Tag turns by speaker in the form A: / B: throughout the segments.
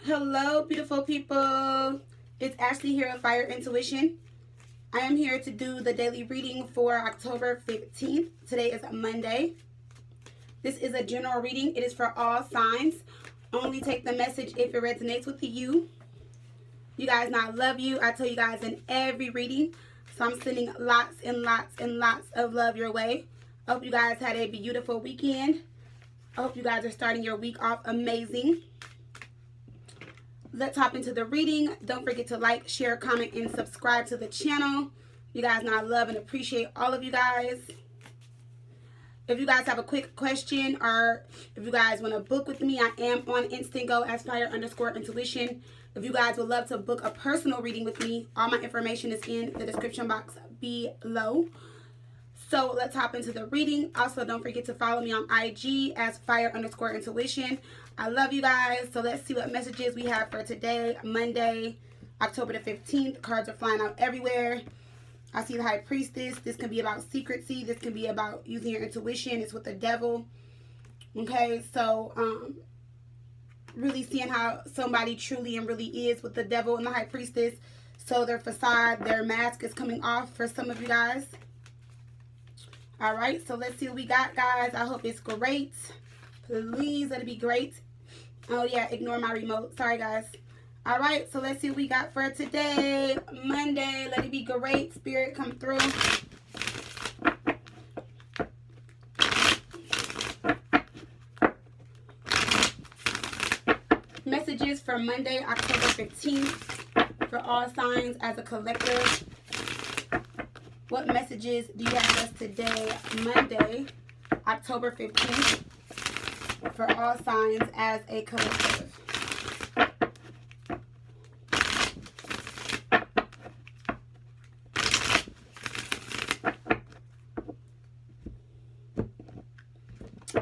A: Hello, beautiful people. It's Ashley here with Fire Intuition. I am here to do the daily reading for October 15th. Today is Monday. This is a general reading. It is for all signs. Only take the message if it resonates with you. You guys know I love you. I tell you guys in every reading. So I'm sending lots and lots and lots of love your way. I hope you guys had a beautiful weekend. I hope you guys are starting your week off amazing. Let's hop into the reading. Don't forget to like, share, comment, and subscribe to the channel. You guys know I love and appreciate all of you guys. If you guys have a quick question or if you guys want to book with me, I am on Instago as fire_intuition. If you guys would love to book a personal reading with me, all my information is in the description box below. So let's hop into the reading. Also, don't forget to follow me on IG as fire_intuition. I love you guys. So let's see what messages we have for today, Monday, October the 15th. Cards are flying out everywhere. I see the High Priestess. This can be about secrecy. This can be about using your intuition. It's with the devil. Okay, so really seeing how somebody truly and really is with the devil and the High Priestess. So their facade, their mask is coming off for some of you guys. All right, so let's see what we got, guys. I hope it's great. Please let it be great. Oh, yeah, ignore my remote. Sorry, guys. All right, so let's see what we got for today. Monday, let it be great. Spirit, come through. Messages for Monday, October 15th. For all signs as a collective. What messages do you have for us today, Monday, October 15th, for all signs as a collective?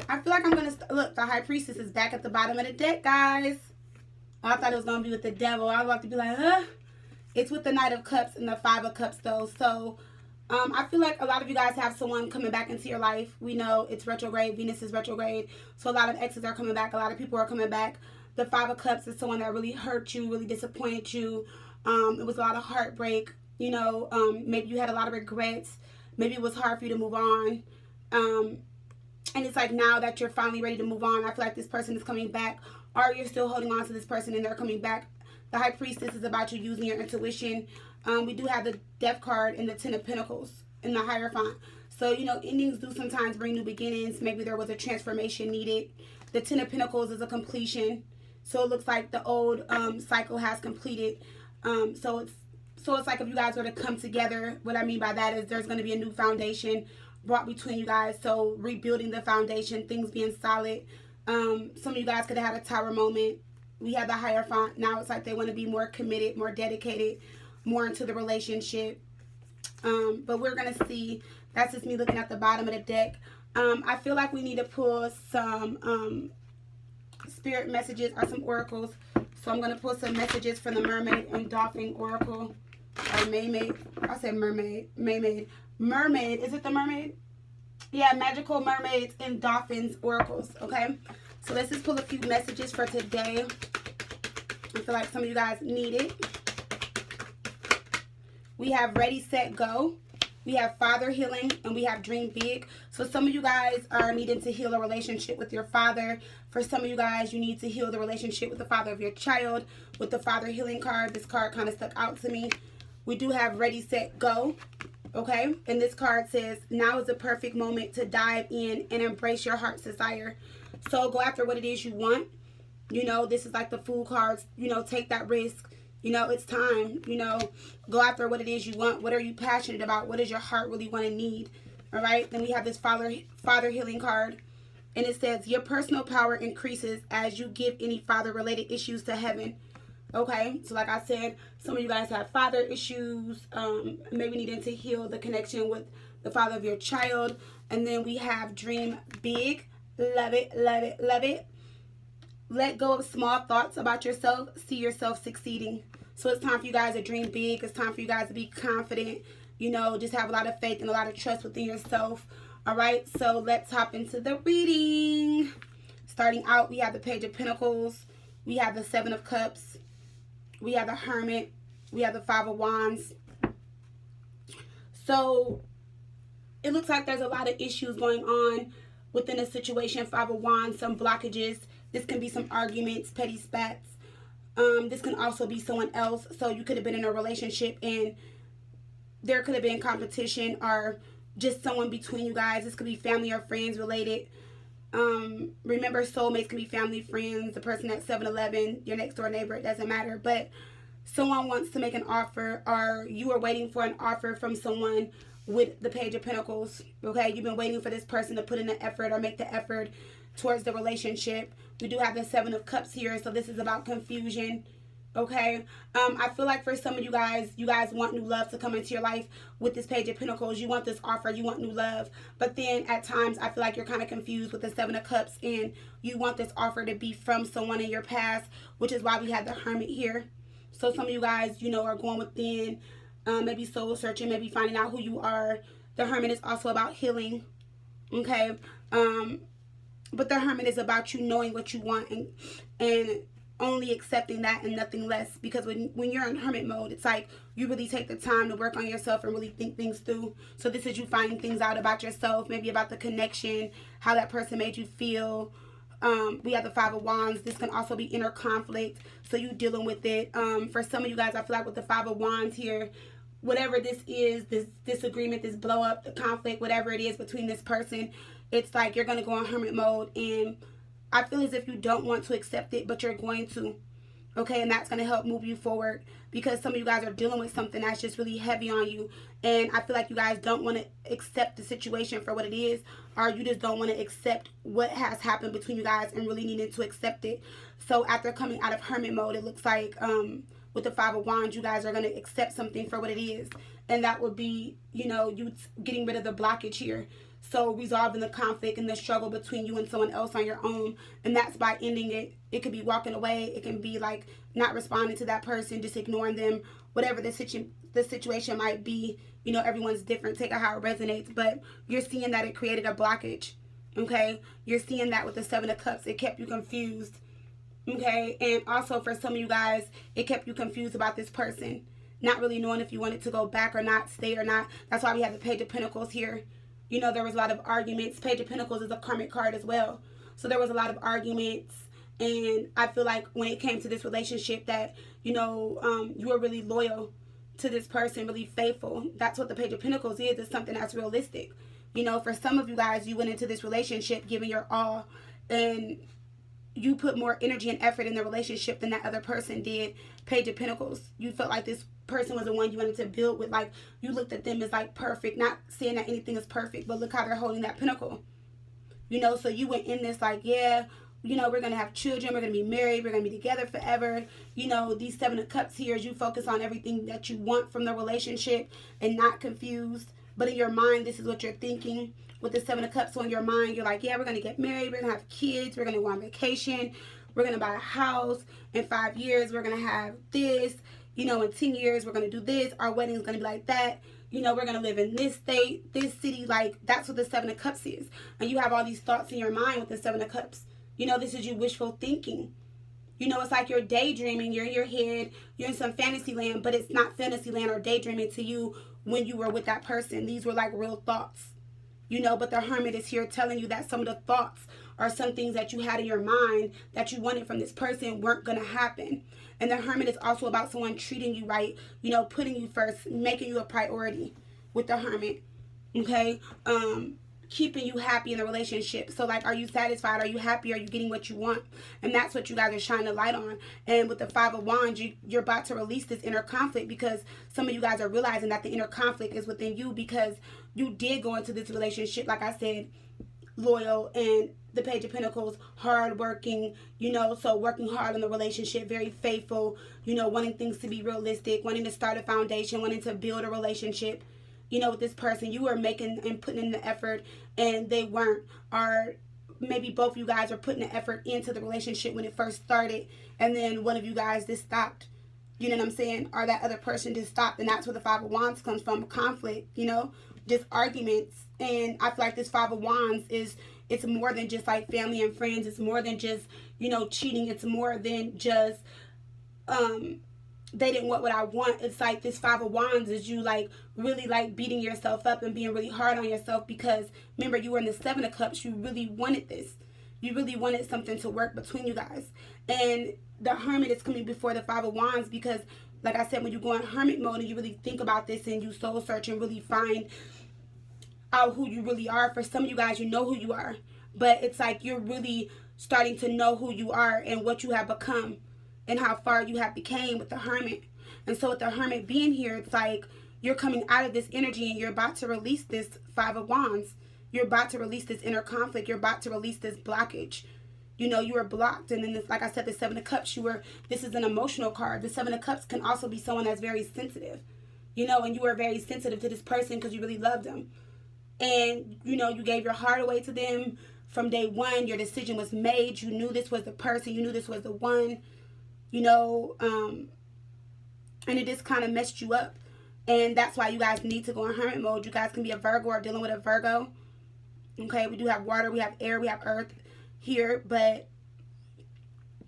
A: I feel like I'm going to, look, the High Priestess is back at the bottom of the deck, guys. I thought it was going to be with the devil. I was about to be like, huh? It's with the Knight of Cups and the Five of Cups, though, so I feel like a lot of you guys have someone coming back into your life. We know it's retrograde. Venus is retrograde. So a lot of exes are coming back. A lot of people are coming back. The Five of Cups is someone that really hurt you, really disappointed you. It was a lot of heartbreak. You know, maybe you had a lot of regrets. Maybe it was hard for you to move on. And it's like now that you're finally ready to move on, I feel like this person is coming back. Or you're still holding on to this person and they're coming back. The High Priestess is about you using your intuition. We do have the Death card and the Ten of Pentacles in the Hierophant. So, you know, endings do sometimes bring new beginnings. Maybe there was a transformation needed. The Ten of Pentacles is a completion. So it looks like the old cycle has completed. So it's like if you guys were to come together, what I mean by that is there's going to be a new foundation brought between you guys. So rebuilding the foundation, things being solid. Some of you guys could have had a Tower moment. We have the Hierophant. Now it's like they want to be more committed, more dedicated, more into the relationship. But we're going to see. That's just me looking at the bottom of the deck. I feel like we need to pull some spirit messages or some oracles. So I'm going to pull some messages from the Mermaid and Dolphin Oracle. Or Mermaid. I said Mermaid. Mermaid. Is it the Mermaid? Yeah, Magical Mermaids and Dolphins Oracles. Okay. So let's just pull a few messages for today. I feel like some of you guys need it. We have Ready, Set, Go. We have Father Healing, and we have Dream Big. So some of you guys are needing to heal a relationship with your father. For some of you guys, you need to heal the relationship with the father of your child. With the Father Healing card, this card kind of stuck out to me. We do have Ready, Set, Go. Okay? And this card says, now is the perfect moment to dive in and embrace your heart's desire. So go after what it is you want. You know, this is like the Fool cards. You know, take that risk. You know, it's time. You know, go after what it is you want. What are you passionate about? What does your heart really want to need? All right. Then we have this Father Healing card. And it says, your personal power increases as you give any father-related issues to heaven. Okay. So like I said, some of you guys have father issues. Maybe needing to heal the connection with the father of your child. And then we have Dream Big. Love it, love it, love it. Let go of small thoughts about yourself. See yourself succeeding. So it's time for you guys to dream big. It's time for you guys to be confident. You know, just have a lot of faith and a lot of trust within yourself. All right, so let's hop into the reading. Starting out, we have the Page of Pentacles. We have the Seven of Cups. We have the Hermit. We have the Five of Wands. So it looks like there's a lot of issues going on within a situation. Five of Wands, some blockages. This can be some arguments, petty spats. This can also be someone else. So you could have been in a relationship and there could have been competition or just someone between you guys. This could be family or friends related. Remember, soulmates can be family, friends, the person at 7-Eleven, your next door neighbor, it doesn't matter. But someone wants to make an offer, or you are waiting for an offer from someone with the Page of Pentacles. Okay, you've been waiting for this person to put in the effort or make the effort towards the relationship. We do have the Seven of Cups here, so this is about confusion. Okay, I feel like for some of you guys want new love to come into your life with this Page of Pentacles. You want this offer, you want new love, but then at times I feel like you're kind of confused with the Seven of Cups and you want this offer to be from someone in your past, which is why we have the Hermit here. So some of you guys, you know, are going within, maybe soul searching, maybe finding out who you are. The Hermit is also about healing. Okay, but the Hermit is about you knowing what you want and only accepting that and nothing less. Because when you're in hermit mode, it's like you really take the time to work on yourself and really think things through. So this is you finding things out about yourself, maybe about the connection, how that person made you feel. We have the Five of Wands. This can also be inner conflict, so you dealing with it. For some of you guys, I feel like with the Five of Wands here, whatever this is, this disagreement, this blow up, the conflict, whatever it is between this person, it's like you're going to go in hermit mode, and I feel as if you don't want to accept it, but you're going to. Okay, and that's going to help move you forward, because some of you guys are dealing with something that's just really heavy on you, and I feel like you guys don't want to accept the situation for what it is, or you just don't want to accept what has happened between you guys and really needing to accept it. So after coming out of hermit mode, it looks like with the Five of Wands, you guys are going to accept something for what it is, and that would be, you know, you getting rid of the blockage here. So resolving the conflict and the struggle between you and someone else on your own, and that's by ending it. It could be walking away. It can be like not responding to that person, just ignoring them, whatever the situation might be. You know, everyone's different. Take it how it resonates. But you're seeing that it created a blockage. Okay? You're seeing that with the Seven of Cups. It kept you confused. Okay? And also for some of you guys, it kept you confused about this person. Not really knowing if you wanted to go back or not, stay or not. That's why we have the Page of Pentacles here. You know, there was a lot of arguments. Page of Pentacles is a karmic card as well. So there was a lot of arguments. And I feel like when it came to this relationship that, you know, you were really loyal to this person, really faithful. That's what the Page of Pentacles is. It's something that's realistic. You know, for some of you guys, you went into this relationship giving your all. And you put more energy and effort in the relationship than that other person did. Page of Pentacles. You felt like this person was the one you wanted to build with. Like, you looked at them as like perfect. Not saying that anything is perfect, but look how they're holding that pinnacle. You know, so you went in this like, yeah, you know, we're going to have children. We're going to be married. We're going to be together forever. You know, these Seven of Cups here, you focus on everything that you want from the relationship and not confused. But in your mind, this is what you're thinking. With the Seven of Cups on your mind, you're like, yeah, we're going to get married. We're going to have kids. We're going to go on vacation. We're going to buy a house. In 5 years, we're going to have this. You know, in 10 years, we're going to do this. Our wedding is going to be like that. You know, we're going to live in this state, this city. Like, that's what the Seven of Cups is. And you have all these thoughts in your mind with the Seven of Cups. You know, this is you wishful thinking. You know, it's like you're daydreaming. You're in your head. You're in some fantasy land, but it's not fantasy land or daydreaming to you when you were with that person. These were like real thoughts. You know, but the Hermit is here telling you that some of the thoughts or some things that you had in your mind that you wanted from this person weren't going to happen. And the Hermit is also about someone treating you right, you know, putting you first, making you a priority with the Hermit. Okay? Keeping you happy in the relationship. So, like, are you satisfied? Are you happy? Are you getting what you want? And that's what you guys are shining a light on. And with the Five of Wands, you're about to release this inner conflict, because some of you guys are realizing that the inner conflict is within you, because you did go into this relationship, like I said, loyal, and the Page of Pentacles, hard-working, you know, so working hard in the relationship, very faithful, you know, wanting things to be realistic, wanting to start a foundation, wanting to build a relationship. You know, with this person, you were making and putting in the effort, and they weren't. Or maybe both of you guys are putting the effort into the relationship when it first started, and then one of you guys just stopped. You know what I'm saying? Or that other person just stopped, and that's where the Five of Wands comes from, conflict, you know, just arguments. And I feel like this Five of Wands is it's more than just like family and friends. It's more than just, you know, cheating. It's more than just they didn't want what I want. It's like this Five of Wands is you like really like beating yourself up and being really hard on yourself, because remember, you were in the Seven of Cups. You really wanted this. You really wanted something to work between you guys. And the Hermit is coming before the Five of Wands because, like I said, when you go in hermit mode and you really think about this and you soul search and really find out who you really are. For some of you guys, you know who you are, but it's like you're really starting to know who you are and what you have become and how far you have became with the Hermit. And so with the Hermit being here, it's like you're coming out of this energy and you're about to release this Five of Wands. You're about to release this inner conflict. You're about to release this blockage. You know, you were blocked. And then, this, like I said, the Seven of Cups, this is an emotional card. The Seven of Cups can also be someone that's very sensitive. You know, and you were very sensitive to this person because you really loved them. And, you know, you gave your heart away to them from day one. Your decision was made. You knew this was the person. You knew this was the one. You know, and it just kind of messed you up. And that's why you guys need to go in hermit mode. You guys can be a Virgo or dealing with a Virgo. Okay, we do have water, we have air, we have earth here. But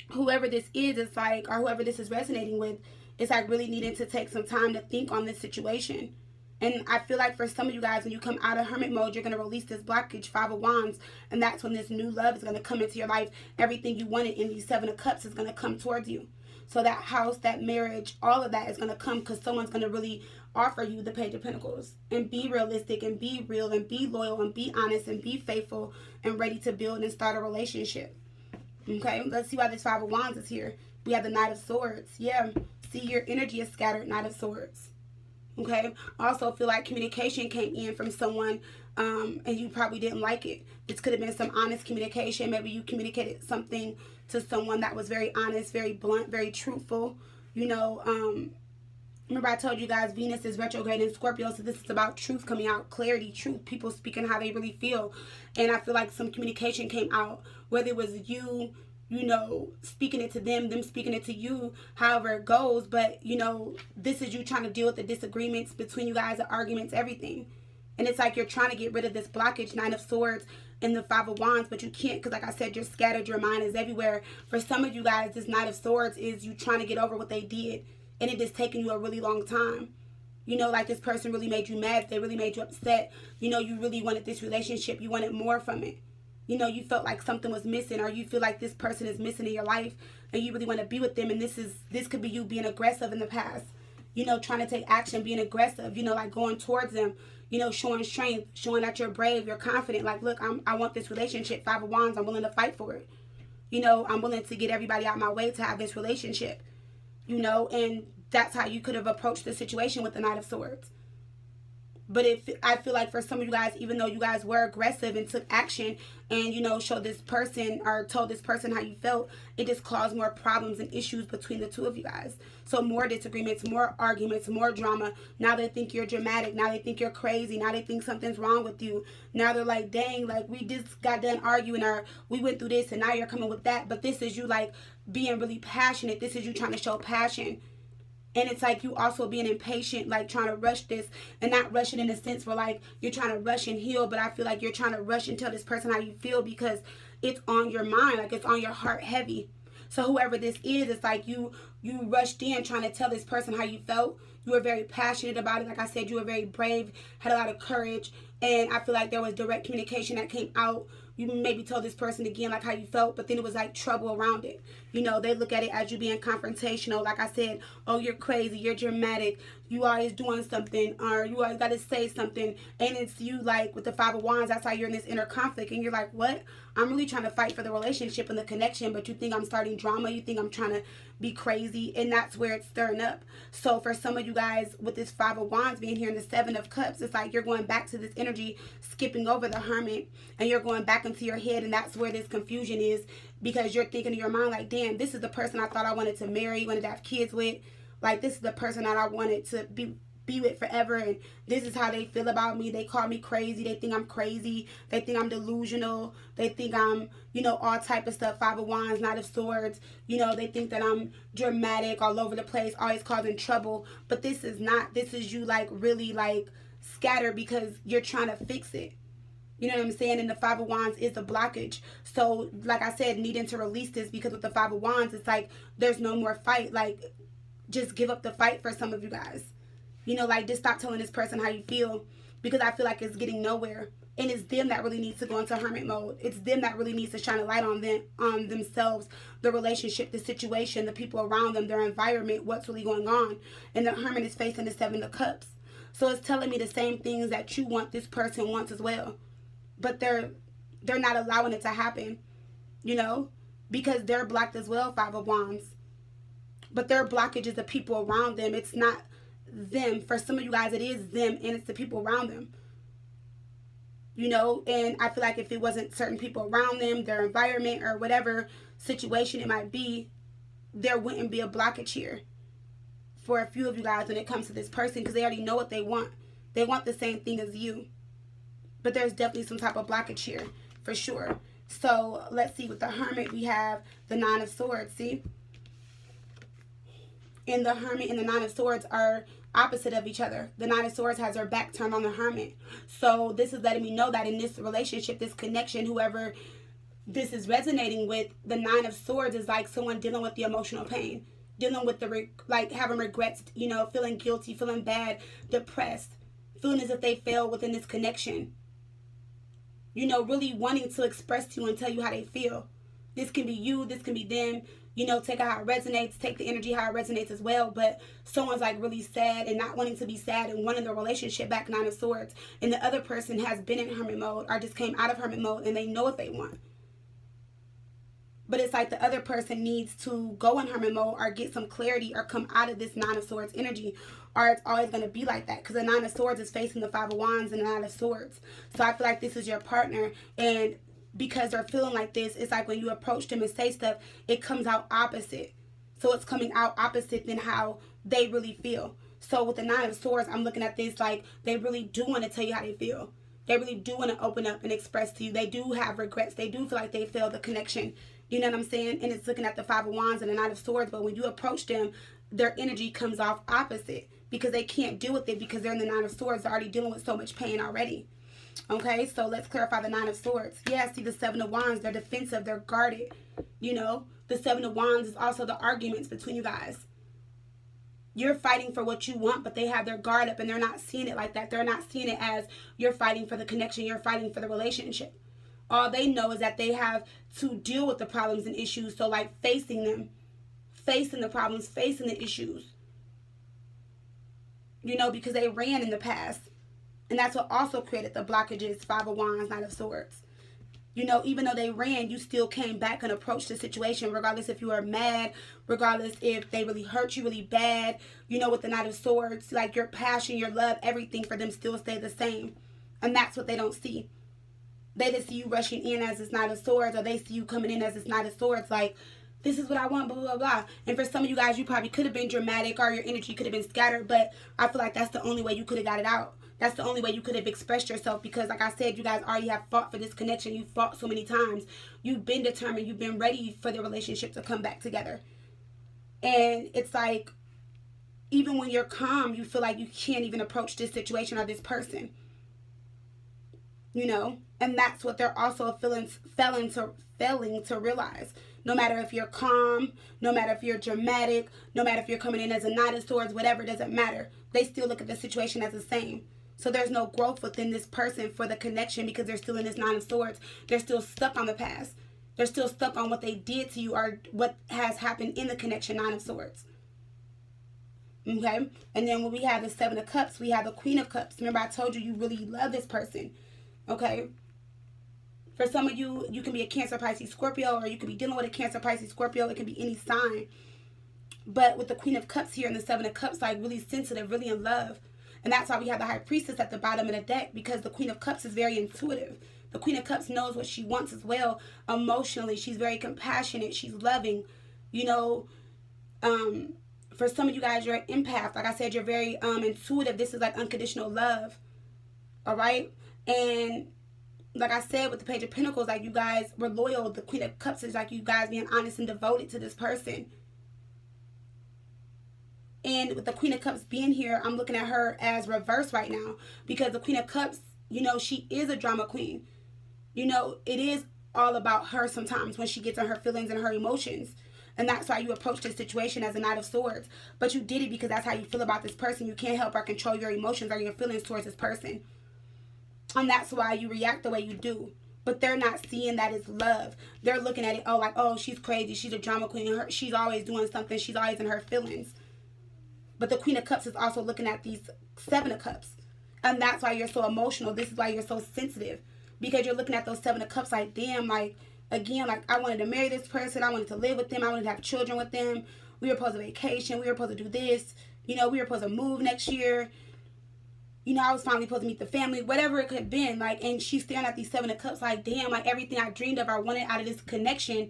A: whoever this is, it's like, or whoever this is resonating with, it's like really needing to take some time to think on this situation. And I feel like for some of you guys, when you come out of hermit mode, you're going to release this blockage, Five of Wands. And that's when this new love is going to come into your life. Everything you wanted in these Seven of Cups is going to come towards you. So that house, that marriage, all of that is going to come because someone's going to really offer you the Page of Pentacles. And be realistic and be real and be loyal and be honest and be faithful and ready to build and start a relationship. Okay, let's see why this Five of Wands is here. We have the Knight of Swords. Yeah, see, your energy is scattered, Knight of Swords. Okay, also feel like communication came in from someone and you probably didn't like it. This could have been some honest communication. Maybe you communicated something to someone that was very honest, very blunt, very truthful. You know, remember I told you guys Venus is retrograde in Scorpio, so this is about truth coming out, clarity, truth, people speaking how they really feel. And I feel like some communication came out, whether it was you, you know, speaking it to them, them speaking it to you, however it goes. But, you know, this is you trying to deal with the disagreements between you guys, the arguments, everything. And it's like you're trying to get rid of this blockage, Nine of Swords and the Five of Wands, but you can't because, like I said, you're scattered, your mind is everywhere. For some of you guys, this Knight of Swords is you trying to get over what they did, and it is taking you a really long time. You know, like this person really made you mad, they really made you upset. You know, you really wanted this relationship, you wanted more from it. You know, you felt like something was missing, or you feel like this person is missing in your life and you really want to be with them. And this could be you being aggressive in the past, you know, trying to take action, being aggressive, you know, like going towards them, you know, showing strength, showing that you're brave, you're confident. Like, look, I want this relationship, Five of Wands, I'm willing to fight for it. You know, I'm willing to get everybody out my way to have this relationship, you know, and that's how you could have approached the situation with the Knight of Swords. But I feel like for some of you guys, even though you guys were aggressive and took action and, you know, showed this person or told this person how you felt, it just caused more problems and issues between the two of you guys. So more disagreements, more arguments, more drama. Now they think you're dramatic. Now they think you're crazy. Now they think something's wrong with you. Now they're like, dang, like we just got done arguing, or we went through this and now you're coming with that. But this is you like being really passionate. This is you trying to show passion. And it's like you also being impatient, like trying to rush this, and not rushing in a sense where like you're trying to rush and heal, but I feel like you're trying to rush and tell this person how you feel because it's on your mind, like it's on your heart heavy. So whoever this is, it's like you rushed in trying to tell this person how you felt. You were very passionate about it. Like I said, you were very brave, had a lot of courage, and I feel like there was direct communication that came out. You maybe told this person again like how you felt, but then it was like trouble around it. You know, they look at it as you being confrontational. Like I said, oh, you're crazy, you're dramatic, you always doing something, or you always got to say something. And it's you like with the Five of Wands, that's how you're in this inner conflict. And you're like, what? I'm really trying to fight for the relationship and the connection, but you think I'm starting drama. You think I'm trying to be crazy. And that's where it's stirring up. So for some of you guys with this Five of Wands being here in the Seven of Cups, it's like you're going back to this energy, skipping over the Hermit, and you're going back into your head. And that's where this confusion is, because you're thinking in your mind like, damn, this is the person I thought I wanted to marry, wanted to have kids with. Like, this is the person that I wanted to be with forever, and this is how they feel about me. They call me crazy. They think I'm crazy. They think I'm delusional. They think I'm, you know, all type of stuff. Five of Wands, Knight of Swords. You know, they think that I'm dramatic, all over the place, always causing trouble. But this is not. This is you like really like scattered because you're trying to fix it. You know what I'm saying? And the Five of Wands is the blockage. So, like I said, needing to release this, because with the Five of Wands, it's like there's no more fight. Like, just give up the fight for some of you guys. You know, like, just stop telling this person how you feel, because I feel like it's getting nowhere. And it's them that really needs to go into hermit mode. It's them that really needs to shine a light on themselves, the relationship, the situation, the people around them, their environment, what's really going on. And the hermit is facing the Seven of Cups. So it's telling me the same things that you want, this person wants as well. But they're not allowing it to happen, you know, because they're blocked as well, Five of Wands. But their blockage is the people around them. It's not them. For some of you guys, it is them, and it's the people around them. You know, and I feel like if it wasn't certain people around them, their environment, or whatever situation it might be, there wouldn't be a blockage here for a few of you guys when it comes to this person, because they already know what they want. They want the same thing as you. But there's definitely some type of blockage here, for sure. So, let's see. With the Hermit, we have the Nine of Swords, see? And the Hermit and the Nine of Swords are opposite of each other. The Nine of Swords has her back turned on the Hermit. So this is letting me know that in this relationship, this connection, whoever this is resonating with, the Nine of Swords is like someone dealing with the emotional pain, dealing with the like having regrets, you know, feeling guilty, feeling bad, depressed, feeling as if they failed within this connection. You know, really wanting to express to you and tell you how they feel. This can be you, this can be them. You know, take it how it resonates, take the energy how it resonates as well. But someone's like really sad and not wanting to be sad and wanting the relationship back, Nine of Swords. And the other person has been in hermit mode or just came out of hermit mode and they know what they want. But it's like the other person needs to go in hermit mode or get some clarity or come out of this Nine of Swords energy. Or it's always going to be like that. Because the Nine of Swords is facing the Five of Wands and the Nine of Swords. So I feel like this is your partner, and because they're feeling like this, it's like when you approach them and say stuff, it comes out opposite. So it's coming out opposite than how they really feel. So with the Nine of Swords, I'm looking at this like they really do want to tell you how they feel. They really do want to open up and express to you. They do have regrets. They do feel like they failed the connection. You know what I'm saying? And it's looking at the Five of Wands and the Nine of Swords. But when you approach them, their energy comes off opposite because they can't deal with it because they're in the Nine of Swords. They're already dealing with so much pain already. Okay, so let's clarify the Nine of Swords. Yeah, see the Seven of Wands. They're defensive. They're guarded. You know, the Seven of Wands is also the arguments between you guys. You're fighting for what you want, but they have their guard up and they're not seeing it like that. They're not seeing it as you're fighting for the connection. You're fighting for the relationship. All they know is that they have to deal with the problems and issues. So like facing them, facing the problems, facing the issues. You know, because they ran in the past. And that's what also created the blockages, Five of Wands, Nine of Swords. You know, even though they ran, you still came back and approached the situation, regardless if you were mad, regardless if they really hurt you really bad. You know, with the Knight of Swords, like your passion, your love, everything for them still stay the same. And that's what they don't see. They just see you rushing in as this Knight of Swords, or they see you coming in as this Knight of Swords, like, this is what I want, blah, blah, blah. And for some of you guys, you probably could have been dramatic or your energy could have been scattered, but I feel like that's the only way you could have got it out. That's the only way you could have expressed yourself because, like I said, you guys already have fought for this connection. You've fought so many times. You've been determined. You've been ready for the relationship to come back together. And it's like, even when you're calm, you feel like you can't even approach this situation or this person. You know? And that's what they're also failing to realize. No matter if you're calm, no matter if you're dramatic, no matter if you're coming in as a Knight of Swords, whatever, it doesn't matter. They still look at the situation as the same. So there's no growth within this person for the connection because they're still in this Nine of Swords. They're still stuck on the past. They're still stuck on what they did to you or what has happened in the connection, Nine of Swords. Okay? And then when we have the Seven of Cups, we have the Queen of Cups. Remember I told you you really love this person. Okay? For some of you, you can be a Cancer, Pisces, Scorpio, or you can be dealing with a Cancer, Pisces, Scorpio. It can be any sign. But with the Queen of Cups here and the Seven of Cups, like really sensitive, really in love. And that's why we have the High Priestess at the bottom of the deck, because the Queen of Cups is very intuitive. The Queen of Cups knows what she wants as well emotionally. She's very compassionate. She's loving. You know, for some of you guys, you're an empath. Like I said, you're very intuitive. This is like unconditional love. All right? And like I said, with the Page of Pentacles, like you guys were loyal. The Queen of Cups is like you guys being honest and devoted to this person. And with the Queen of Cups being here, I'm looking at her as reverse right now. Because the Queen of Cups, you know, she is a drama queen. You know, it is all about her sometimes when she gets in her feelings and her emotions. And that's why you approach this situation as a Knight of Swords. But you did it because that's how you feel about this person. You can't help or control your emotions or your feelings towards this person. And that's why you react the way you do. But they're not seeing that as love. They're looking at it, oh, like, oh, she's crazy. She's a drama queen. She's always doing something. She's always in her feelings. But the Queen of Cups is also looking at these Seven of Cups. And that's why you're so emotional. This is why you're so sensitive. Because you're looking at those Seven of Cups like, damn, like, again, like, I wanted to marry this person. I wanted to live with them. I wanted to have children with them. We were supposed to vacation. We were supposed to do this. You know, we were supposed to move next year. You know, I was finally supposed to meet the family. Whatever it could have been. Like, and she's staring at these Seven of Cups like, damn, like, everything I dreamed of, I wanted out of this connection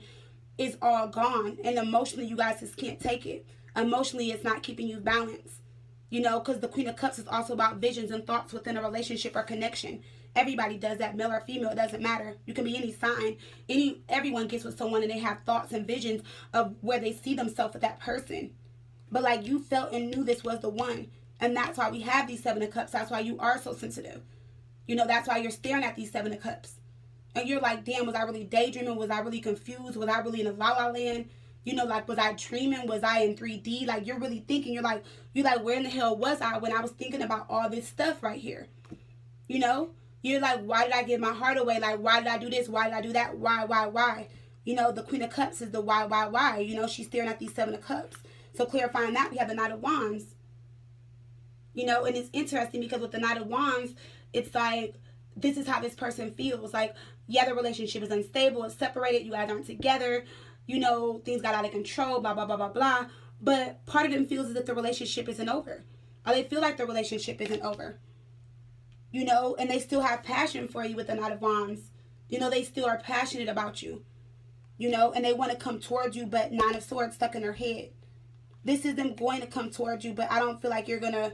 A: is all gone. And emotionally, you guys just can't take it. Emotionally, it's not keeping you balanced. You know, because the Queen of Cups is also about visions and thoughts within a relationship or connection. Everybody does that, male or female, it doesn't matter. You can be any sign. Everyone gets with someone and they have thoughts and visions of where they see themselves with that person. But like, you felt and knew this was the one. And that's why we have these Seven of Cups. That's why you are so sensitive. You know, that's why you're staring at these Seven of Cups. And you're like, damn, was I really daydreaming? Was I really confused? Was I really in a la-la land? You know, like, was I dreaming? Was I in 3D? Like, you're really thinking. You're like, where in the hell was I when I was thinking about all this stuff right here? You know? You're like, why did I give my heart away? Like, why did I do this? Why did I do that? Why? You know, the Queen of Cups is the why. You know, she's staring at these Seven of Cups. So clarifying that, we have the Knight of Wands. You know, and it's interesting because with the Knight of Wands, it's like, this is how this person feels. Like, yeah, the relationship is unstable. It's separated. You guys aren't together. You know, things got out of control, blah, blah, blah, blah, blah. But part of them feels as if the relationship isn't over. Or they feel like the relationship isn't over. You know, and they still have passion for you with the Knight of Wands. You know, they still are passionate about you. You know, and they want to come towards you, but Nine of Swords stuck in their head. This is them going to come towards you, but I don't feel like you're going to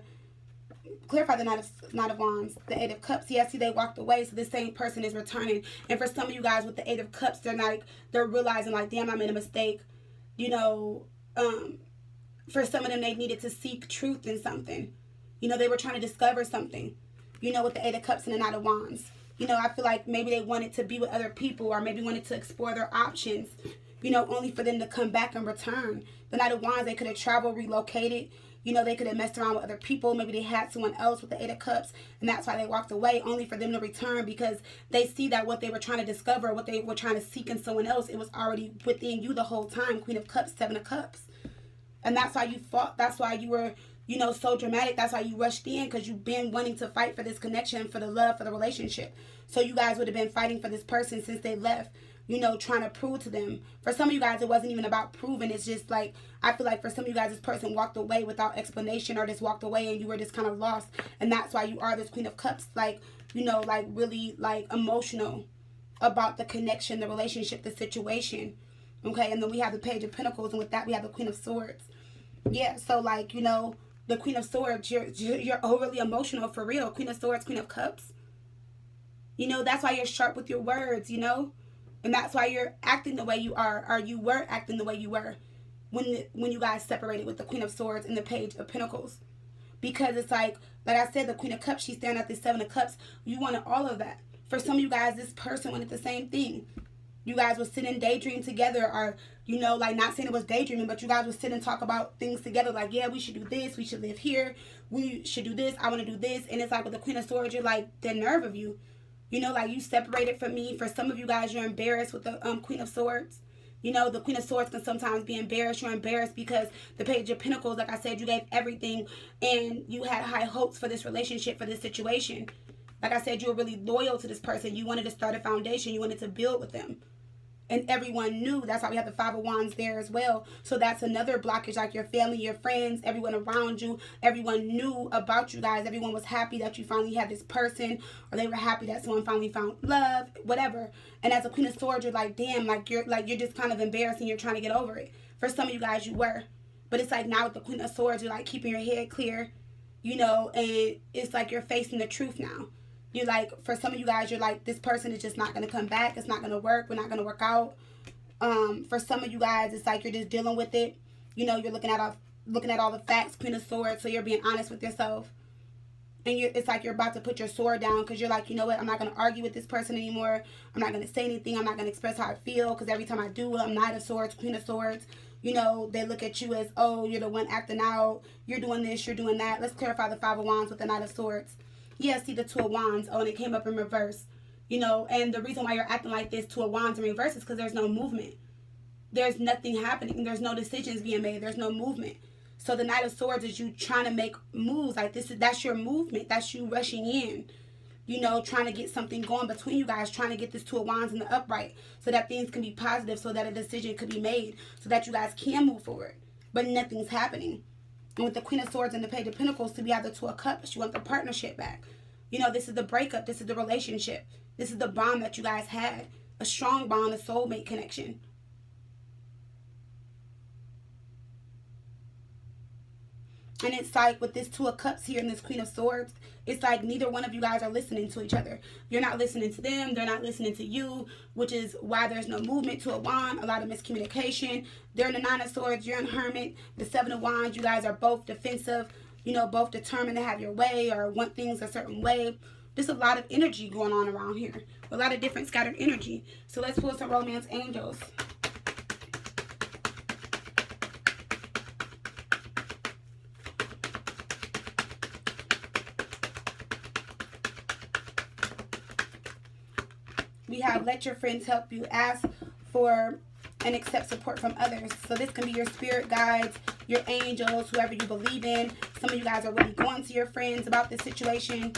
A: clarify the Knight of Wands, the Eight of Cups. Yeah, see, they walked away, so this same person is returning. And for some of you guys with the Eight of Cups, they're realizing like, damn, I made a mistake. You know, for some of them, they needed to seek truth in something. You know, they were trying to discover something. You know, with the Eight of Cups and the Knight of Wands. You know, I feel like maybe they wanted to be with other people or maybe wanted to explore their options. You know, only for them to come back and return. The Knight of Wands, they could have traveled, relocated. You know, they could have messed around with other people. Maybe they had someone else with the Eight of Cups. And that's why they walked away, only for them to return. Because they see that what they were trying to discover, what they were trying to seek in someone else, it was already within you the whole time. Queen of Cups, Seven of Cups. And that's why you fought. That's why you were, you know, so dramatic. That's why you rushed in. Because you've been wanting to fight for this connection, for the love, for the relationship. So you guys would have been fighting for this person since they left. You know, trying to prove to them. For some of you guys, it wasn't even about proving. It's just like, I feel like for some of you guys, this person walked away without explanation or just walked away and you were just kind of lost. And that's why you are this Queen of Cups, like, you know, like really like emotional about the connection, the relationship, the situation. Okay, and then we have the Page of Pentacles, and with that we have the Queen of Swords. Yeah, so like, you know, the Queen of Swords, you're overly emotional for real. Queen of Swords, Queen of Cups. You know, that's why you're sharp with your words, you know. And that's why you're acting the way you are, or you were acting the way you were when you guys separated with the Queen of Swords and the Page of Pentacles. Because it's like I said, the Queen of Cups, she's staring at the Seven of Cups. You wanted all of that. For some of you guys, this person wanted the same thing. You guys would sit and daydream together, or, you know, like, not saying it was daydreaming, but you guys would sit and talk about things together. Like, yeah, we should do this. We should live here. We should do this. I want to do this. And it's like with the Queen of Swords, you're like, the nerve of you. You know, like, you separated from me. For some of you guys, you're embarrassed with the Queen of Swords. You know, the Queen of Swords can sometimes be embarrassed. You're embarrassed because the Page of Pentacles, like I said, you gave everything. And you had high hopes for this relationship, for this situation. Like I said, you were really loyal to this person. You wanted to start a foundation. You wanted to build with them. And everyone knew. That's why we have the Five of Wands there as well. So that's another blockage, like your family, your friends, everyone around you. Everyone knew about you guys. Everyone was happy that you finally had this person, or they were happy that someone finally found love, whatever. And as a Queen of Swords, you're like, damn, you're just kind of embarrassed and you're trying to get over it. For some of you guys, you were. But it's like now with the Queen of Swords, you're like keeping your head clear, you know, and it's like you're facing the truth now. You're like, for some of you guys, you're like, this person is just not going to come back. It's not going to work. We're not going to work out. For some of you guys, it's like you're just dealing with it. You know, you're looking at all the facts, Queen of Swords, so you're being honest with yourself. And it's like you're about to put your sword down because you're like, you know what, I'm not going to argue with this person anymore. I'm not going to say anything. I'm not going to express how I feel because every time I do, I'm Knight of Swords, Queen of Swords. You know, they look at you as, oh, you're the one acting out. You're doing this, you're doing that. Let's clarify the Five of Wands with the Knight of Swords. Yeah, see the Two of Wands. Oh, and it came up in reverse. You know, and the reason why you're acting like this, Two of Wands in reverse, is because there's no movement. There's nothing happening. There's no decisions being made. There's no movement. So the Knight of Swords is you trying to make moves. Like that's your movement. That's you rushing in. You know, trying to get something going between you guys. Trying to get this Two of Wands in the upright. So that things can be positive. So that a decision could be made. So that you guys can move forward. But nothing's happening. And with the Queen of Swords and the Page of Pentacles to be out the Two of Cups. You want the partnership back. You know, this is the breakup. This is the relationship. This is the bond that you guys had. A strong bond. A soulmate connection. And it's like with this Two of Cups here and this Queen of Swords, it's like neither one of you guys are listening to each other. You're not listening to them. They're not listening to you, which is why there's no movement. Two of Wands, a lot of miscommunication. They're in the Nine of Swords. You're in Hermit. The Seven of Wands, you guys are both defensive, you know, both determined to have your way or want things a certain way. There's a lot of energy going on around here. A lot of different scattered energy. So let's pull some romance angels. We have let your friends help you, ask for and accept support from others. So this can be your spirit guides, your angels, whoever you believe in. Some of you guys are really going to your friends about this situation.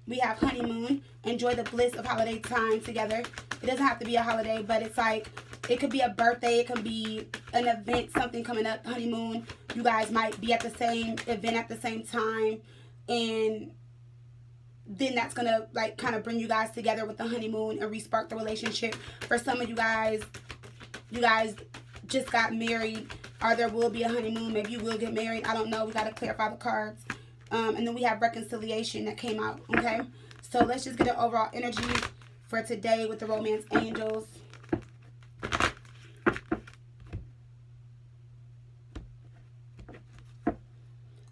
A: We have honeymoon. Enjoy the bliss of holiday time together. It doesn't have to be a holiday, but it's like, it could be a birthday. It could be an event, something coming up, honeymoon. You guys might be at the same event at the same time. And then that's going to like kind of bring you guys together with the honeymoon and re-spark the relationship. For some of you guys just got married, or there will be a honeymoon. Maybe you will get married. I don't know. We got to clarify the cards. And then we have reconciliation that came out. Okay. So let's just get an overall energy for today with the romance angels.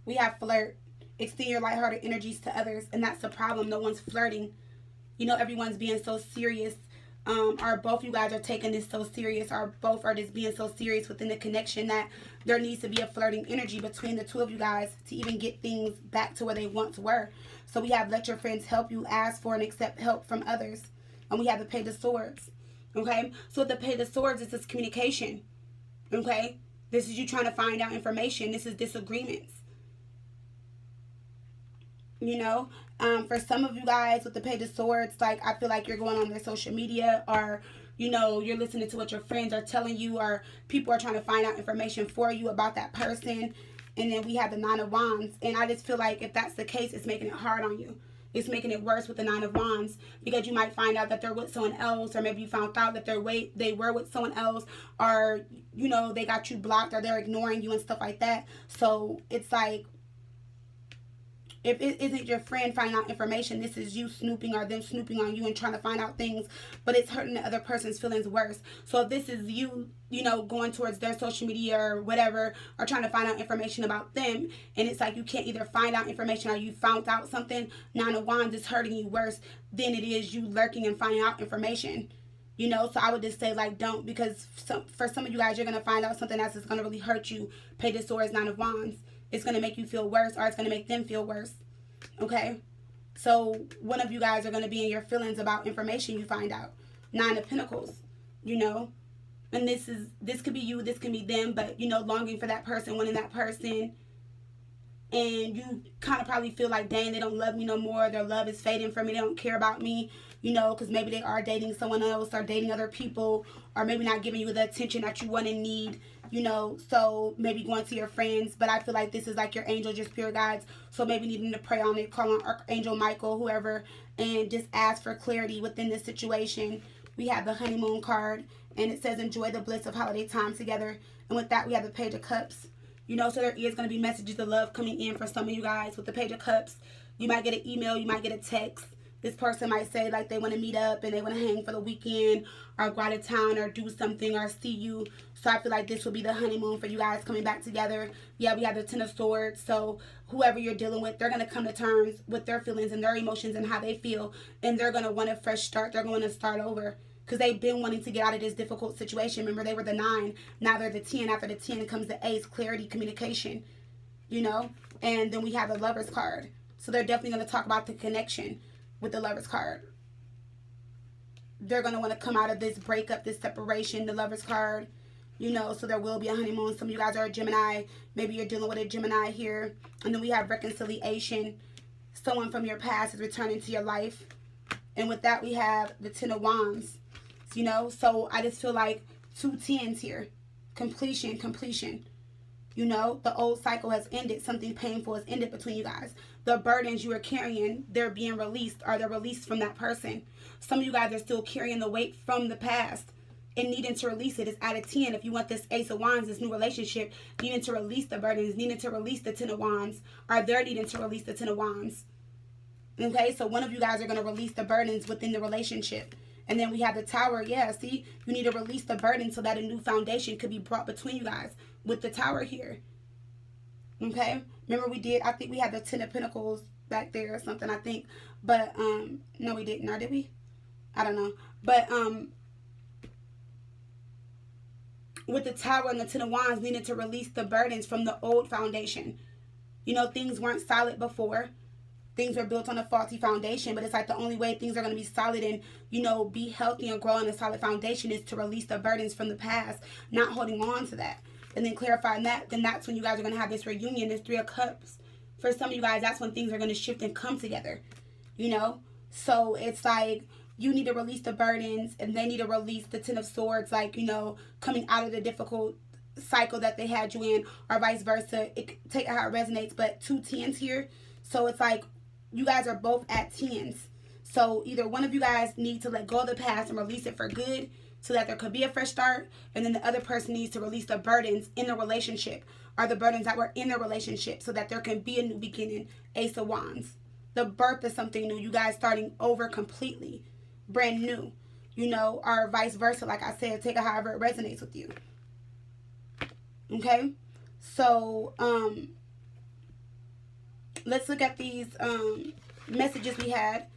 A: We have flirt. Extend your lighthearted energies to others, and that's the problem. No one's flirting. You know, everyone's being so serious. Or both you guys are taking this so serious, or both are just being so serious within the connection that there needs to be a flirting energy between the two of you guys to even get things back to where they once were. So we have let your friends help you, ask for and accept help from others. And we have the Page of Swords. Okay? So the Page of Swords is this communication. Okay? This is you trying to find out information. This is disagreements. You know, for some of you guys with the Page of Swords, like I feel like you're going on their social media, or, you know, you're listening to what your friends are telling you, or people are trying to find out information for you about that person. And then we have the Nine of Wands. And I just feel like if that's the case, it's making it hard on you. It's making it worse with the Nine of Wands, because you might find out that they're with someone else, or maybe you found out that they were with someone else, or, you know, they got you blocked, or they're ignoring you and stuff like that. So it's like, if it isn't your friend finding out information, this is you snooping or them snooping on you and trying to find out things, but it's hurting the other person's feelings worse. So if this is you, you know, going towards their social media or whatever, or trying to find out information about them, and it's like you can't either find out information or you found out something, Nine of Wands is hurting you worse than it is you lurking and finding out information. You know, so I would just say, like, don't, because for some of you guys, you're going to find out something that's going to really hurt you. Page of Swords, Nine of Wands. It's going to make you feel worse, or it's going to make them feel worse. Okay? So one of you guys are going to be in your feelings about information you find out. Nine of Pentacles, you know? And this could be you, this can be them, but, you know, longing for that person, wanting that person. And you kind of probably feel like, dang, they don't love me no more. Their love is fading from me. They don't care about me, you know, because maybe they are dating someone else or dating other people, or maybe not giving you the attention that you want and need, you know. So maybe going to your friends. But I feel like this is like your angels, your spirit guides. So maybe needing to pray on it, call on Archangel Michael, whoever, and just ask for clarity within this situation. We have the honeymoon card, and it says enjoy the bliss of holiday time together. And with that, we have the Page of Cups. You know, so there is going to be messages of love coming in for some of you guys with the Page of Cups. You might get an email. You might get a text. This person might say like they want to meet up and they want to hang for the weekend or go out of town or do something or see you. So I feel like this will be the honeymoon for you guys coming back together. Yeah, we have the Ten of Swords. So whoever you're dealing with, they're going to come to terms with their feelings and their emotions and how they feel. And they're going to want a fresh start. They're going to start over. Because they've been wanting to get out of this difficult situation. Remember, they were the 9. Now they're the 10. After the 10 comes the Ace, clarity, communication. You know? And then we have the Lover's card. So they're definitely going to talk about the connection with the Lover's card. They're going to want to come out of this breakup, this separation, the Lover's card. You know, so there will be a honeymoon. Some of you guys are a Gemini. Maybe you're dealing with a Gemini here. And then we have reconciliation. Someone from your past is returning to your life. And with that, we have the Ten of Wands. You know, so I just feel like 2 10s here. Completion, completion. You know, the old cycle has ended. Something painful has ended between you guys. The burdens you are carrying, they're being released, or they're released from that person. Some of you guys are still carrying the weight from the past and needing to release it. It's out of 10. If you want this Ace of Wands, this new relationship, needing to release the burdens, needing to release the Ten of Wands, or they're needing to release the Ten of Wands. Okay, so one of you guys are going to release the burdens within the relationship. And then we have the Tower. Yeah, see, you need to release the burden so that a new foundation could be brought between you guys with the Tower here. Okay, remember we did, I think we had the Ten of Pentacles back there or something, I think. But, no, we didn't. Or did we? I don't know. But, with the Tower and the Ten of Wands, needed to release the burdens from the old foundation. You know, things weren't solid before. Things were built on a faulty foundation, but it's like the only way things are going to be solid and, you know, be healthy and grow on a solid foundation is to release the burdens from the past, not holding on to that. And then clarifying that, then that's when you guys are going to have this reunion, this 3 of Cups. For some of you guys, that's when things are going to shift and come together, you know? So it's like you need to release the burdens and they need to release the Ten of Swords, like, you know, coming out of the difficult cycle that they had you in, or vice versa. Take how it resonates, but 2 10s here. So it's like you guys are both at 10s. So either one of you guys need to let go of the past and release it for good so that there could be a fresh start. And then the other person needs to release the burdens in the relationship, or the burdens that were in the relationship, so that there can be a new beginning. Ace of Wands. The birth of something new. You guys starting over completely. Brand new. You know, or vice versa. Like I said, take it however it resonates with you. Okay? So, let's look at these messages we had.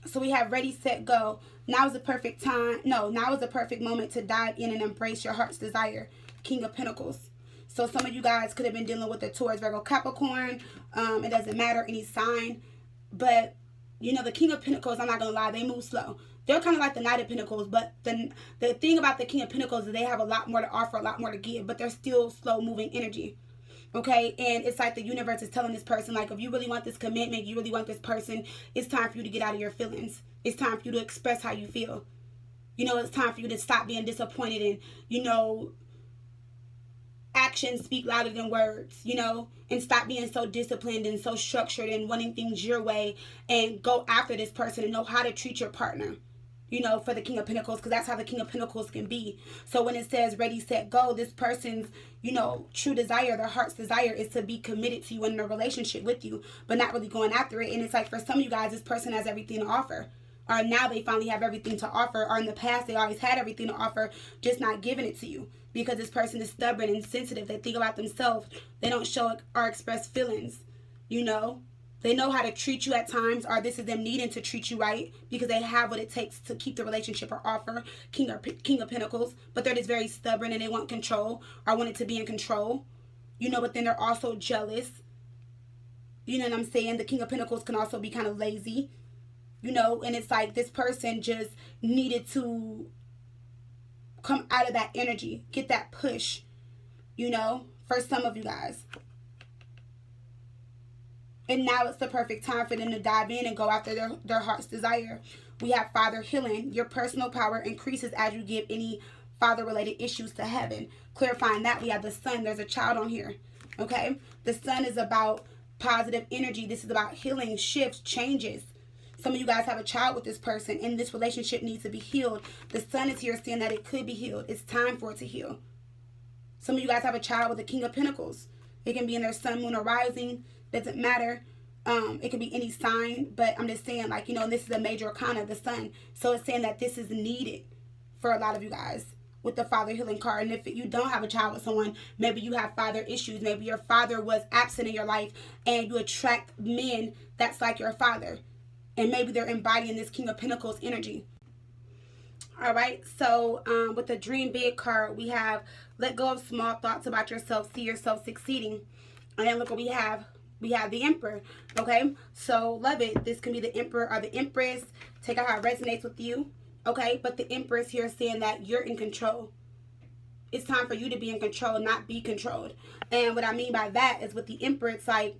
A: So we have ready, set, go. Now is the perfect time. No, now is the perfect moment to dive in and embrace your heart's desire. King of Pentacles. So some of you guys could have been dealing with the Taurus, Virgo, Capricorn. It doesn't matter any sign. But, you know, the King of Pentacles, I'm not going to lie, they move slow. They're kind of like the Knight of Pentacles, but the thing about the King of Pentacles is they have a lot more to offer, a lot more to give, but they're still slow-moving energy, okay? And it's like the universe is telling this person, like, if you really want this commitment, you really want this person, it's time for you to get out of your feelings. It's time for you to express how you feel. You know, it's time for you to stop being disappointed and, you know, actions speak louder than words, you know, and stop being so disciplined and so structured and wanting things your way, and go after this person and know how to treat your partner. You know, for the King of Pentacles, because that's how the King of Pentacles can be. So when it says ready, set, go, this person's, you know, true desire, their heart's desire is to be committed to you in a relationship with you, but not really going after it. And it's like for some of you guys, this person has everything to offer. Or now they finally have everything to offer. Or in the past, they always had everything to offer, just not giving it to you. Because this person is stubborn and sensitive. They think about themselves. They don't show or express feelings, you know. They know how to treat you at times, or this is them needing to treat you right because they have what it takes to keep the relationship or offer. King of Pentacles, but they're just very stubborn and they want control or want it to be in control, you know, but then they're also jealous. You know what I'm saying? The King of Pentacles can also be kind of lazy, you know, and it's like this person just needed to come out of that energy, get that push, you know, for some of you guys. And now it's the perfect time for them to dive in and go after their heart's desire. We have Father healing. Your personal power increases as you give any father-related issues to heaven. Clarifying that, we have the Sun. There's a child on here. Okay? The Sun is about positive energy. This is about healing, shifts, changes. Some of you guys have a child with this person, and this relationship needs to be healed. The Sun is here saying that it could be healed. It's time for it to heal. Some of you guys have a child with the King of Pentacles. It can be in their sun, moon, or rising. Doesn't matter. It can be any sign, but I'm just saying, like, you know, this is a major arcana, the sun. So it's saying that this is needed for a lot of you guys with the father healing card. And if you don't have a child with someone, maybe you have father issues. Maybe your father was absent in your life and you attract men that's like your father. And maybe they're embodying this King of Pentacles energy. All right, so with the Dream Big card, we have let go of small thoughts about yourself, see yourself succeeding. And then look what we have. We have the Emperor, okay? So, love it. This can be the Emperor or the Empress. Take out how it resonates with you, okay? But the Empress here is saying that you're in control. It's time for you to be in control, not be controlled. And what I mean by that is with the Emperor, it's like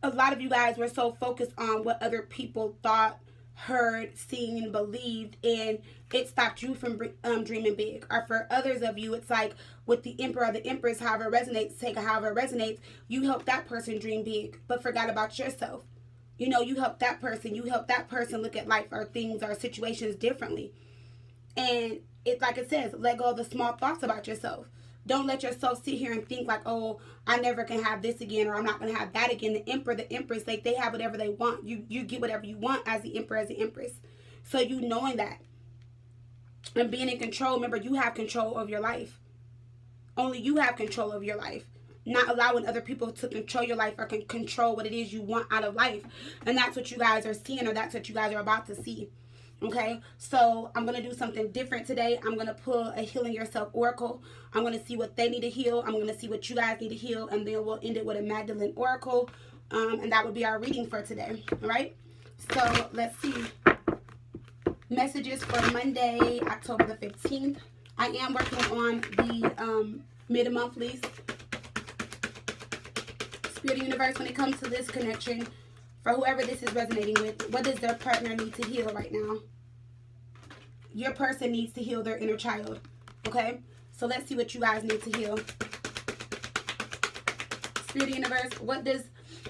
A: a lot of you guys were so focused on what other people thought, heard, seen, believed, and it stopped you from dreaming big. Or for others of you, it's like with the Emperor or the Empress, however it resonates, take it however it resonates, you helped that person dream big, but forgot about yourself. You know, you helped that person look at life or things or situations differently. And it's like it says, let go of the small thoughts about yourself. Don't let yourself sit here and think like, oh, I never can have this again, or I'm not going to have that again. The Emperor, the Empress, like, they have whatever they want. You get whatever you want as the Emperor, as the Empress. So you knowing that and being in control, remember, you have control of your life. Only you have control of your life. Not allowing other people to control your life or can control what it is you want out of life. And that's what you guys are seeing, or that's what you guys are about to see. Okay, so I'm going to do something different today. I'm going to pull a Healing Yourself Oracle. I'm going to see what they need to heal. I'm going to see what you guys need to heal. And then we'll end it with a Magdalene Oracle. And that would be our reading for today. All right, so let's see. Messages for Monday, October the 15th. I am working on the mid-monthlies. Spirit Universe, when it comes to this connection, for whoever this is resonating with, what does their partner need to heal right now? Your person needs to heal their inner child. Okay? So let's see what you guys need to heal. Spirit Universe, what does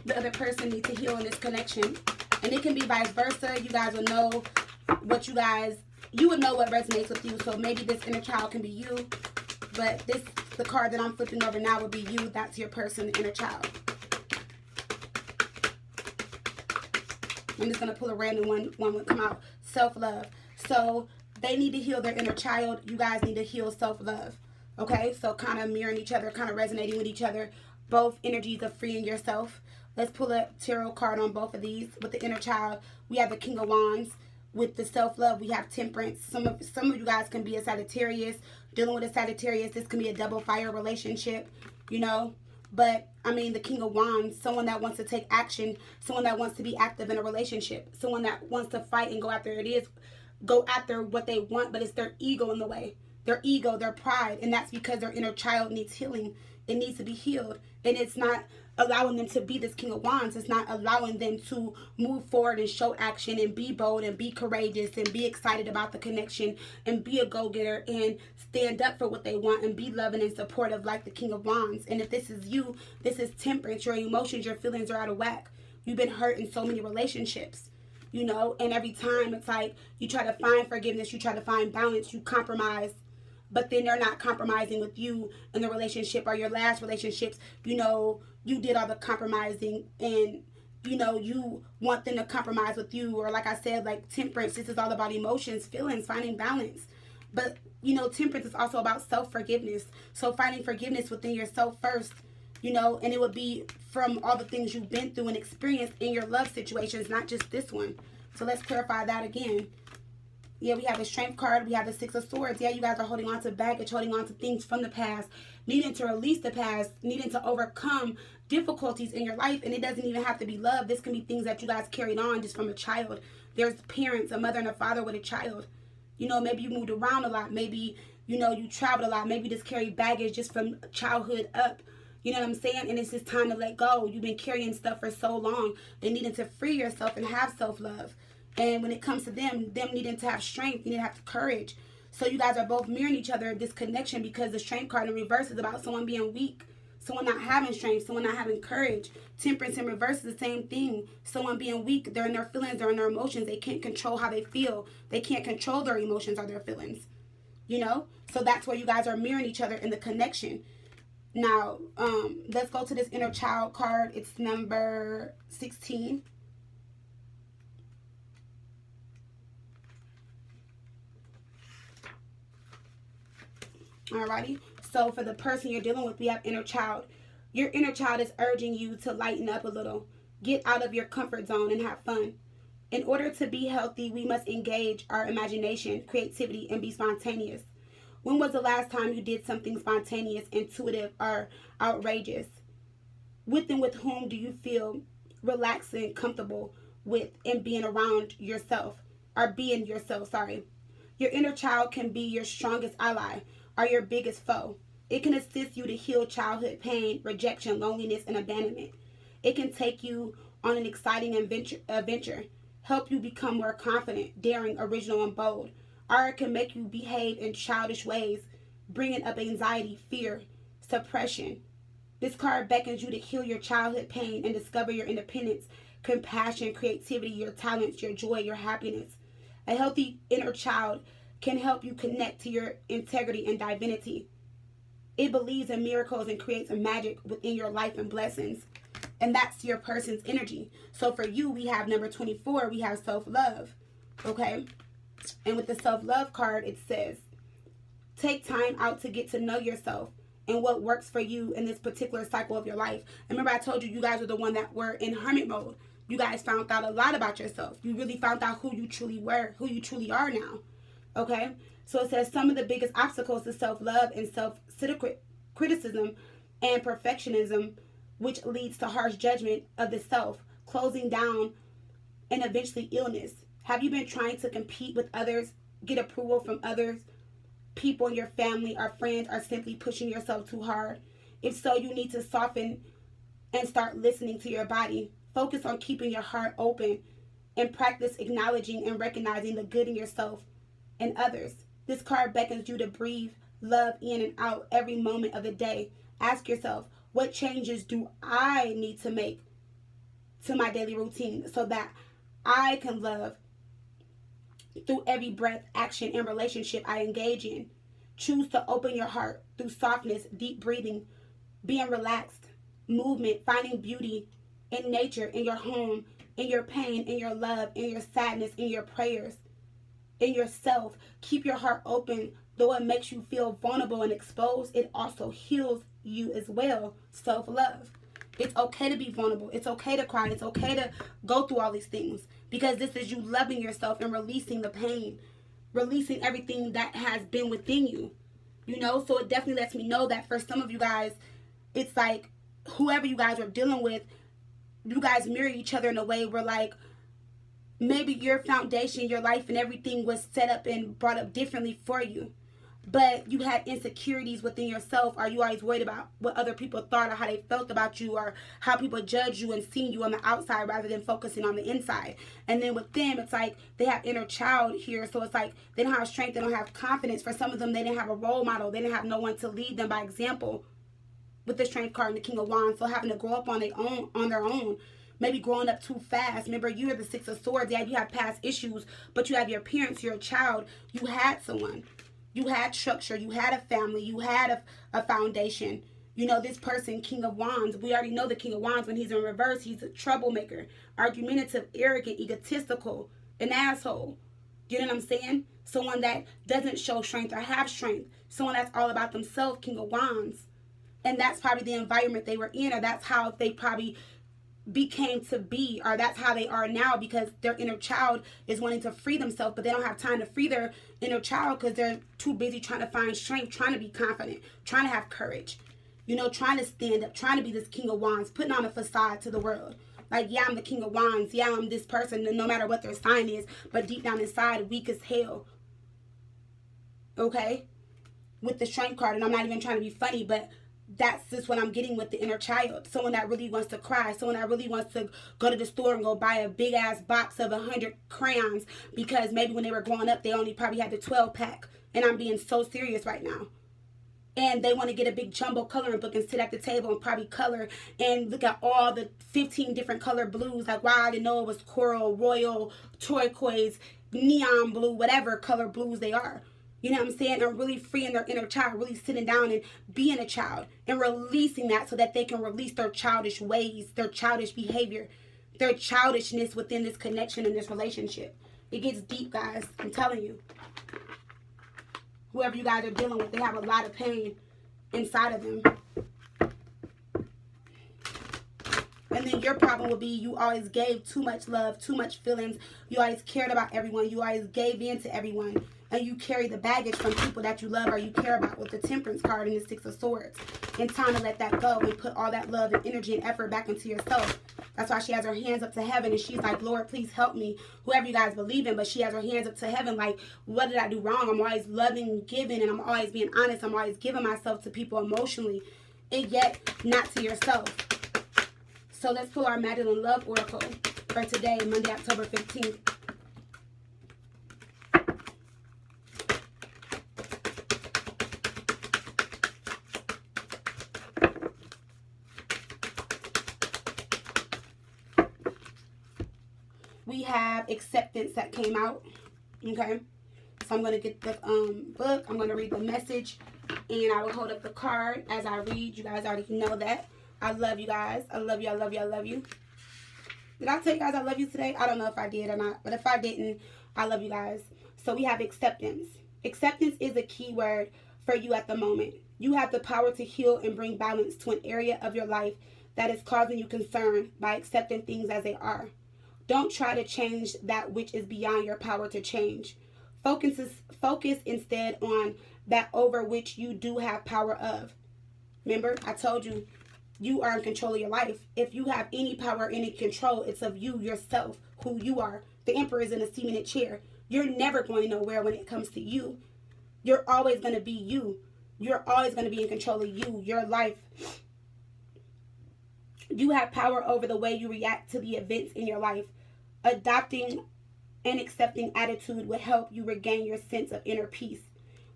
A: the other person need to heal in this connection? And it can be vice versa. You guys will know what you would know what resonates with you. So maybe this inner child can be you. But the card that I'm flipping over now would be you. That's your person, the inner child. I'm just going to pull a random one would come out. Self-love. So they need to heal their inner child. You guys need to heal self-love. Okay? So kind of mirroring each other, kind of resonating with each other. Both energies of freeing yourself. Let's pull a tarot card on both of these. With the inner child, we have the King of Wands. With the self-love, we have Temperance. Some of you guys can be a Sagittarius. Dealing with a Sagittarius, this can be a double fire relationship, you know. But, I mean, the King of Wands, someone that wants to take action, someone that wants to be active in a relationship, someone that wants to fight and go after what they want, but it's their ego in the way. Their ego, their pride, and that's because their inner child needs healing. It needs to be healed, and it's not allowing them to be this King of Wands. It's not allowing them to move forward and show action and be bold and be courageous and be excited about the connection and be a go-getter and stand up for what they want and be loving and supportive like the King of Wands. And if this is you, this is Temperance. Your emotions, your feelings are out of whack. You've been hurt in so many relationships, you know, and every time it's like you try to find forgiveness, you try to find balance, you compromise, but then they're not compromising with you in the relationship or your last relationships. You know, you did all the compromising and, you know, you want them to compromise with you. Or like I said, like Temperance, this is all about emotions, feelings, finding balance. But, you know, Temperance is also about self-forgiveness. So finding forgiveness within yourself first, you know, and it would be from all the things you've been through and experienced in your love situations, not just this one. So let's clarify that again. Yeah, we have the Strength card. We have the Six of Swords. Yeah, you guys are holding on to baggage, holding on to things from the past, needing to release the past, needing to overcome difficulties in your life. And it doesn't even have to be love. This can be things that you guys carried on just from a child. There's parents, a mother and a father with a child. You know, maybe you moved around a lot. Maybe, you know, you traveled a lot. Maybe you just carried baggage just from childhood up. You know what I'm saying? And it's just time to let go. You've been carrying stuff for so long. They needed to free yourself and have self-love. And when it comes to them needing to have strength, you need to have courage. So you guys are both mirroring each other, this connection, because the Strength card in reverse is about someone being weak, someone not having strength, someone not having courage. Temperance in reverse is the same thing. Someone being weak, they're in their feelings, they're in their emotions. They can't control how they feel. They can't control their emotions or their feelings, you know? So that's where you guys are mirroring each other in the connection. Now, let's go to this inner child card. It's number 16. Alrighty. So for the person you're dealing with, we have inner child. Your inner child is urging you to lighten up a little. Get out of your comfort zone and have fun. In order to be healthy, we must engage our imagination, creativity, and be spontaneous. When was the last time you did something spontaneous, intuitive, or outrageous? With and with whom do you feel relaxed and comfortable with and being around yourself, or being yourself, sorry. Your inner child can be your strongest ally or your biggest foe. It can assist you to heal childhood pain, rejection, loneliness, and abandonment. It can take you on an exciting adventure, help you become more confident, daring, original, and bold. Or it can make you behave in childish ways, bringing up anxiety, fear, suppression. This card beckons you to heal your childhood pain and discover your independence, compassion, creativity, your talents, your joy, your happiness. A healthy inner child can help you connect to your integrity and divinity. It believes in miracles and creates a magic within your life and blessings. And that's your person's energy. So for you, we have number 24, we have self-love. Okay? And with the self-love card, it says, take time out to get to know yourself and what works for you in this particular cycle of your life. And remember, I told you, you guys were the one that were in hermit mode. You guys found out a lot about yourself. You really found out who you truly were, who you truly are now. Okay? So it says some of the biggest obstacles to self-love and self-criticism and perfectionism, which leads to harsh judgment of the self, closing down, and eventually illness. Have you been trying to compete with others, get approval from others, people in your family or friends, or simply pushing yourself too hard? If so, you need to soften and start listening to your body. Focus on keeping your heart open and practice acknowledging and recognizing the good in yourself and others. This card beckons you to breathe love in and out every moment of the day. Ask yourself, what changes do I need to make to my daily routine so that I can love through every breath, action, and relationship I engage in? Choose to open your heart through softness, deep breathing, being relaxed, movement, finding beauty in nature, in your home, in your pain, in your love, in your sadness, in your prayers, in yourself. Keep your heart open. Though it makes you feel vulnerable and exposed, it also heals you as well. Self-love. It's okay to be vulnerable. It's okay to cry. It's okay to go through all these things, because this is you loving yourself and releasing the pain, releasing everything that has been within you. You know, so it definitely lets me know that for some of you guys, it's like whoever you guys are dealing with, you guys mirror each other in a way where, like, maybe your foundation, your life, and everything was set up and brought up differently for you. But you had insecurities within yourself, or you always worried about what other people thought or how they felt about you, or how people judge you and seeing you on the outside rather than focusing on the inside. And then with them, it's like they have inner child here. So it's like they don't have strength, they don't have confidence. For some of them, they didn't have a role model. They didn't have no one to lead them by example. With the Strength card and the King of Wands, so having to grow up on their own. Maybe growing up too fast. Remember, you're the Six of Swords. Yeah, you have past issues, but you have your parents, you're a child. You had someone. You had structure. You had a family. You had a foundation. You know, this person, King of Wands, we already know the King of Wands, when he's in reverse, he's a troublemaker, argumentative, arrogant, egotistical, an asshole. You know what I'm saying? Someone that doesn't show strength or have strength. Someone that's all about themselves, King of Wands. And that's probably the environment they were in, or that's how they probably became to be, or that's how they are now, because their inner child is wanting to free themselves, but they don't have time to free their inner child because they're too busy trying to find strength, trying to be confident, trying to have courage, you know, trying to stand up, trying to be this King of Wands, putting on a facade to the world. Like, yeah, I'm the King of Wands. Yeah, I'm this person, no matter what their sign is, but deep down inside, weak as hell. Okay? With the Strength card, and I'm not even trying to be funny, but that's just what I'm getting with the inner child. Someone that really wants to cry. Someone that really wants to go to the store and go buy a big ass box of 100 crayons, because maybe when they were growing up, they only probably had the 12 pack. And I'm being so serious right now. And they want to get a big jumbo coloring book and sit at the table and probably color and look at all the 15 different color blues. Like, wow, I didn't know it was coral, royal, turquoise, neon blue, whatever color blues they are. You know what I'm saying? And really freeing their inner child, really sitting down and being a child and releasing that so that they can release their childish ways, their childish behavior, their childishness within this connection and this relationship. It gets deep, guys. I'm telling you. Whoever you guys are dealing with, they have a lot of pain inside of them. And then your problem will be you always gave too much love, too much feelings. You always cared about everyone. You always gave in to everyone. And you carry the baggage from people that you love or you care about with the Temperance card and the Six of Swords. And time to let that go and put all that love and energy and effort back into yourself. That's why she has her hands up to heaven and she's like, Lord, please help me. Whoever you guys believe in, but she has her hands up to heaven like, what did I do wrong? I'm always loving and giving and I'm always being honest. I'm always giving myself to people emotionally and yet not to yourself. So let's pull our Magdalene Love Oracle for today, Monday, October 15th. We have Acceptance that came out, okay? So I'm going to get the book. I'm going to read the message, and I will hold up the card as I read. You guys already know that. I love you guys. I love you. I love you. I love you. Did I tell you guys I love you today? I don't know if I did or not, but if I didn't, I love you guys. So we have acceptance. Acceptance is a key word for you at the moment. You have the power to heal and bring balance to an area of your life that is causing you concern by accepting things as they are. Don't try to change that which is beyond your power to change. Focus instead on that over which you do have power of. Remember, I told you, you are in control of your life. If you have any power, any control, it's of you, yourself, who you are. The Emperor is in a seated chair. You're never going nowhere when it comes to you. You're always going to be you. You're always going to be in control of you, your life. You have power over the way you react to the events in your life. Adopting an accepting attitude will help you regain your sense of inner peace.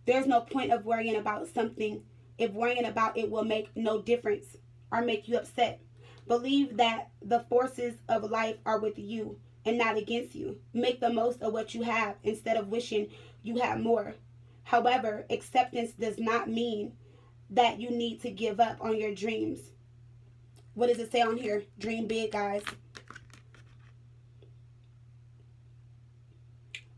A: There's no point of worrying about something if worrying about it will make no difference or make you upset. Believe that the forces of life are with you and not against you. Make the most of what you have instead of wishing you had more. However, acceptance does not mean that you need to give up on your dreams. What does it say on here? Dream big, guys.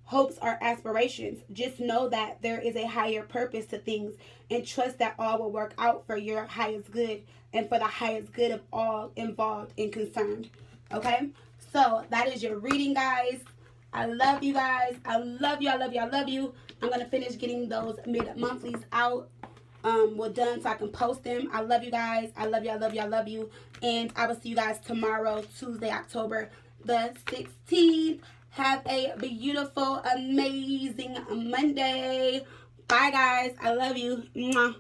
A: Hopes are aspirations. Just know that there is a higher purpose to things and trust that all will work out for your highest good and for the highest good of all involved and concerned. Okay? So that is your reading, guys. I love you guys. I love you. I love you. I love you. I'm going to finish getting those mid-monthlies out. Well done so I can post them. I love you guys. I love you. I love you. I love you. And I will see you guys tomorrow, Tuesday, October the 16th. Have a beautiful, amazing Monday. Bye, guys. I love you. Mwah.